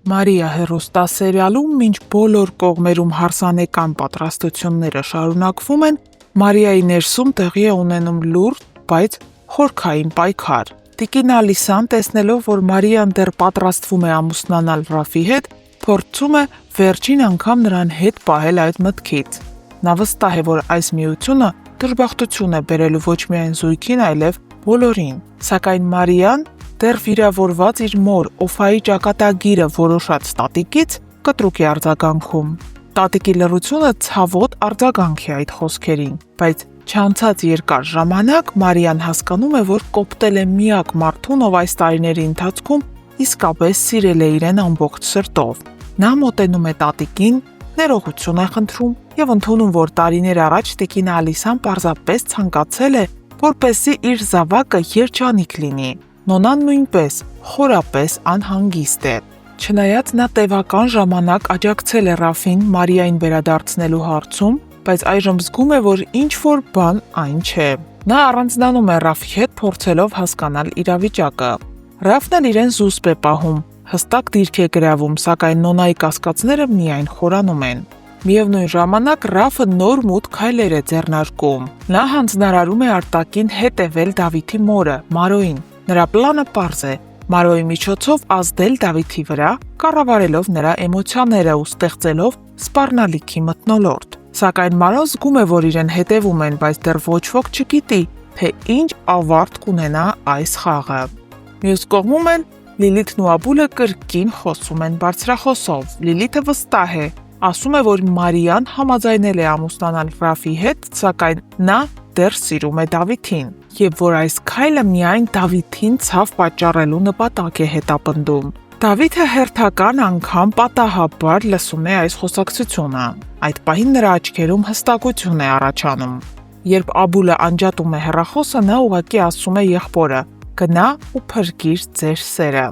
Մարիա հեռուստասերիալում մինչ բոլոր կողմերում հարսանեկան պատրաստությունները շարունակվում են, Մարիայի ներսում տեղի է ունենում լուրջ, բայց խորքային պայքար։ Տիկին Ալիսան, տեսնելով, որ Մարիան դեռ պատրաստվում է ամուսնանալ Ռաֆի հետ, փորձում է վերջին անգամ նրան հետ պահել այդ մտքից։ Նա վստահ է, որ այս միությունը դժբախտություն է բերելու ոչ միայն զույգին, այլև բոլորին։ Սակայն Մարիան դեռ վիրավորված իր մոր Օֆայի ճակատագիրը որոշած տատիկից կտրուկ է արձագանքում։ Տատիկի լռությունը ցավոտ արձագանք է այդ խոսքերին, բայց չանցած երկար ժամանակ Մարիան հասկանում է, որ կոպտել է միակ մարդուն, ով այս տարիների ընթացքում իսկապես սիրել է իրեն ամբողջ սրտով։ Նա մոտենում է տատիկին, ներողություն է խնդրում եւ ընդունում, որ տարիներ առաջ տիկին Ալիսան պարզապես ցանկացել է, որպեսզի իր զավակը երջանիկ լինի։ Նոնան նույնպես խորապես անհանգիստ է։ Չնայած նա տևական ժամանակ աջակցել է Ռաֆին Մարիային վերադարձնելու հարցում, բայց այժմ զգում է, որ ինչ-որ բան այն չէ։ Նա առանձնանում է Ռաֆի հետ, փորձելով հասկանալ իրավիճակը։ Ռաֆն էլ իրեն զուսպ է պահում, հստակ դիրք է գրավում, սակայն Նոնայի կասկածները միայն խորանում են։ Միևնույն ժամանակ Ռաֆը նոր մուտք քայլեր է ձեռնարկում։ Նա հանձնարարում է արտակին հետևել Դավիթի մորը, Մարոյին։ Նրա պլանը պարզ է՝ Մարոյի միջոցով ազդել Դավիթի վրա, կառավարելով նրա էմոցիաները ու ստեղծելով սպառնալիքի մթնոլորտ։ Սակայն Մարոն զգում է, որ իրեն հետևում են, բայց դեռ ոչ ոք չգիտի, թե ինչ ավարտ կունենա այս խաղը։ Մյուս կողմում էլ Լիլիթն ու Աբուլը կրկին խոսում են բարձրախոսով։ Լիլիթը վստահ է, ասում է, որ Մարիան համաձայնել է ամուսնանալ Ռաֆի հետ, սակայն նա դեռ սիրում է Դավիթին, եւ որ այս քայլը միայն Դավիթին ցավ պատճառելու նպատակ է հետապնդում։ Դավիթը հերթական անգամ պատահաբար լսում է այս խոսակցությունը։ Այդ պահին նրա աչքերում հստակություն է առաջանում։ Երբ Աբուլը անջատում է հեռախոսը, նա ուղղակի ասում է եղբորը. «Գնա ու փրկիր ձեր սերը»։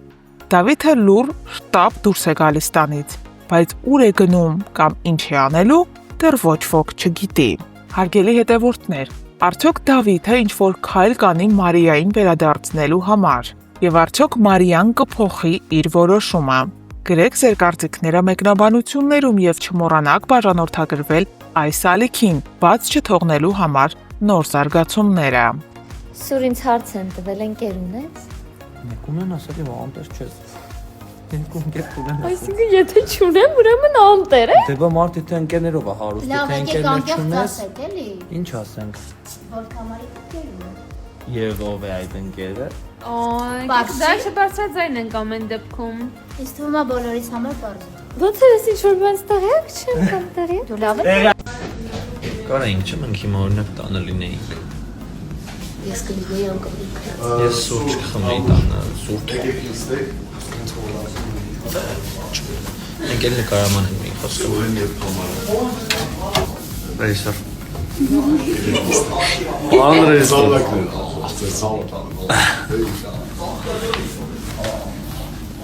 Դավիթը լուռ շտապ դուրս է գալիս տանից, բայց ուր է գնում կամ ինչ է անելու, դեռ ոչ ոք չգիտի։ Հարգելի հետևորդներ, արդյոք Դավիթը ինչ-որ քայլ կանի Մարիային վերադարձնելու համար, եւ արդյոք Մարիան կփոխի իր որոշումը։ Գրեք ձեր կարծիքները մեկնաբանություններում եւ չմոռանաք բաժանորդագրվել այս ալիքին, բաց չթողնելու համար նոր զարգացումները։ Սուր ինձ հարց են տվել, ընկեր ունես։ Մեկ ունեն ասել եմ անտեր չես։ Երկու ընկեր ունեն։ Այսինքն եթե չունեմ, ուրեմն անտեր է։ Դե բա մարդի թե ընկերներով է հարուստ, թե ընկերներ չունես։ էլի։ Ինչ ասենք։ Որ կամարի ընկերն է։ Եվ ով է այդ ընկերը։ Դա չբարձրաձայն ենք ամեն դեպքում։ Իսկ թվում է բոլորիս համար բարձր։ Ոնց է ինչ որ բան ստեղյակ չեմ կամ տեղի։ Դու լավ ես։ Կարայինք չեմ ընկի օրինակ տանը լինեինք։ Ես կլինեի անկապիկ։ Ես սուրճ կխմեի տանը, սուրճ։ Ընկել նկարաման եմ մի խոսքով։ Ռեյսեր։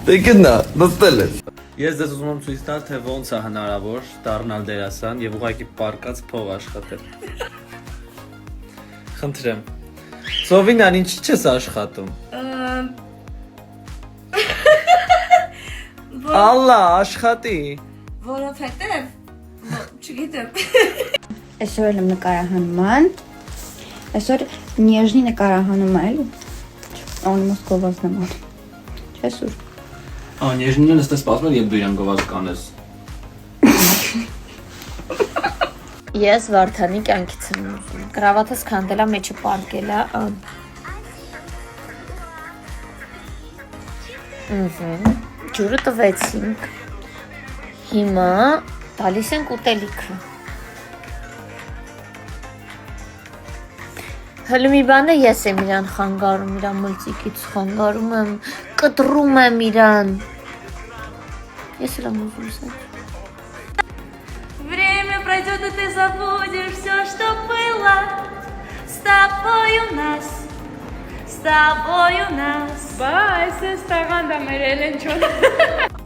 Դե գնա, նստել ես։ Ես դες ուզում եմ ցույց տալ, թե ոնց է հնարավոր դառնալ դերասան եւ ուղղակի պարկած փող աշխատել։ Խնդրեմ։ Սովինան, ինչի՞ չես աշխատում։ Ալլա, աշխատի։ Որովհետև չգիտեմ։ Այսօր եմ նկարահանման։ Այսօր նեժնի նկարահանում է, էլի։ Он Մոսկովա's նման։ Չէ՞ սուր։ Նեժնին ես սպասում եմ դու իրան գովազ կանես։ Ես Վարդանի կյանքից եմ ուզում։ Կրավաթս քանդելա, մեջը պարկելա։ Ջուրը տվեցինք։ Հիմա տալիս ենք ուտելիքը։ Հələ մի բան է, ես եմ իրան խանգարում, իրան մլծիկից խանգարում եմ, կտրում եմ իրան։ Ես էլ եմ ուզում սա։ Время пройдет, и ты забудешь все, что было. С тобой у нас, с тобой у нас. Բայց ես տաղանդա մեր Էլենչոն։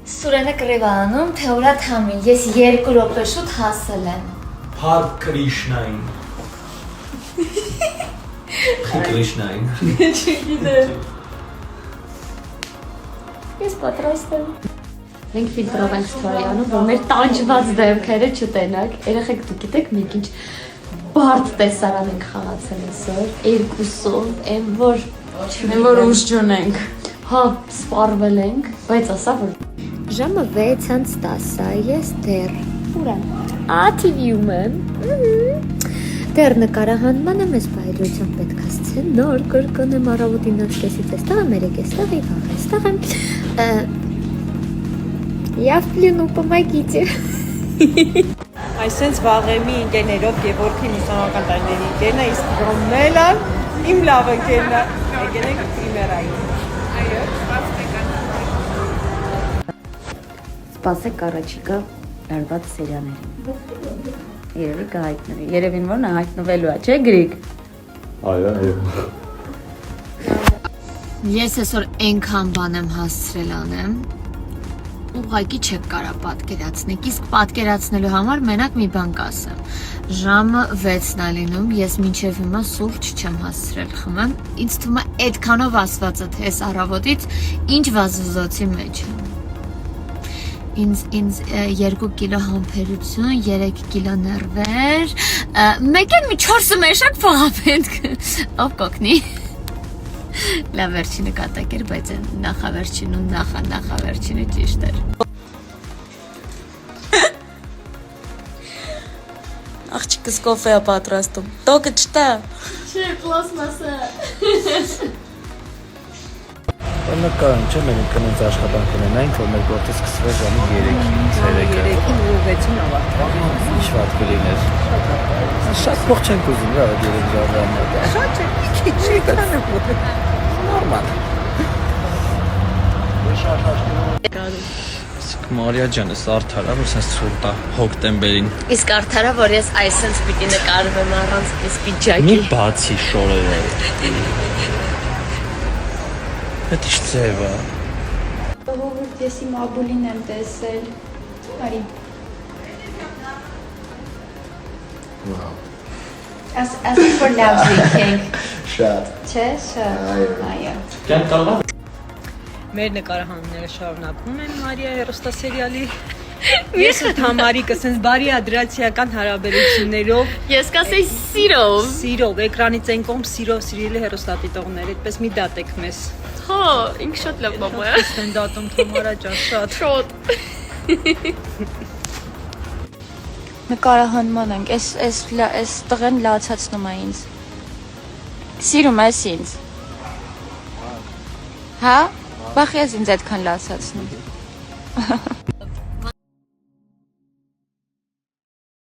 Սուրենը կռիվ անում, թե ուրա թամին, ես 2 րոպե շուտ հասել եմ։ Հար Կրիշնային։ Կրիշնային։ Չգիտեմ։ Ես պատրաստ եմ։ Մենք ֆիլտրով ենք ստորյանում, որ մեր տանջված դեմքերը չտենակ։ Երեխեք դուք գիտեք մենք ինչ բարդ տեսարան ենք խաղացել այսօր, երկուսով, այն որ ուժ չունենք։ Հա, սպառվել ենք, բայց ասա որ ժամը 6:10 ես դեռ ուր եմ։ TV-ում եմ։ Դեռ նկարահանմանը մեզ բայրությամբ պետք է ասցեն նոր կրկնեմ առավոտին 9:30-ից էստեղ եմ, 3:00-ից и վաղ էստեղ եմ։ Я в плену, помогите։ Այսենց վաղեմի ընկերներով Գևորգի ուսանողական տարիների ընկերն է, իսկ Ռոմելը իմ լավ ընկերն է։ Եկեք պրիմերայի։ Այո, Սպասեք առաջիկա լարված սերիաներին։ Երևի կհայտնվի։ Երևին որ նա հայտնվելու է, չէ՞ Գրիգ։ Այո։ Ես այսօր այնքան բան եմ հասցրել անեմ, ուղղակի չեք կարա պատկերացնեք, իսկ պատկերացնելու համար մենակ մի բան կասեմ։ Ժամը 6-ն է լինում, ես մինչև հիմա սուրճ չեմ հասցրել խմեմ, ինձ թվում է այդքանով ասվածը թե այս առավոտից ինչ վազվզոցի մեջ եմ։ Ինձ 2 կիլո համբերություն, 3 կիլո ներվեր, մեկ էլ մի 4 մեշակ փողա պետք, ով կոգնի։ Լավ վերջինը կատակ էր, բայց նախավերջին ու նախավերջինը ճիշտ էր։ Աղջիկս կոֆե է պատրաստում, տոկը չտա։ Չէ, պլասմասը։ Նկարում չէ, մենք կնենց աշխատանք ունենանք, որ մեր գործը սկսվի ժամը 3-ից 3-ը։ 3-ին ու 6-ին ավարտվի։ Ինչ վատ կլիներ։ Շատ փող չենք ուզում, რა, 3 ժամը։ Շատ չէ, չի կանը որ։ Նորմալ։ Մարիա ջան, էս արդարա, որ sense ցուրտ է հոկտեմբերին։ Իսկ արդարա, որ ես այսպես պիտի նկարվեմ առանց այս Մի պիջակի։ բացի շորերը։ Դա ինչ ձև է։ Ժողովուրդ, ես իմ աբուլին եմ տեսել։ Արի։ As for love drinking. Շատ։ Չէ, շատ։ Այո։ Մեր նկարահանումները շարունակվում են Մարիա հեռուստասերիալի։ Ես ու Թամարիկը sense բարի ադրացիական հարաբերություններով, Ես կասեի սիրով։ սիրով, էկրանից այն կողմ սիրով սիրելի հեռուստադիտողներ, այդպես մի դատեք մեզ։ Հա, ինք շատ լավ բաբա է։ Ստեն դատում Թամարա ջան, շատ։ Շոտ։ Նկարահանման ենք, այս տղեն լացացնում է ինձ։ Սիրում ես ինձ։ Հա? Բախ ես ինձ այդքան լացացնում։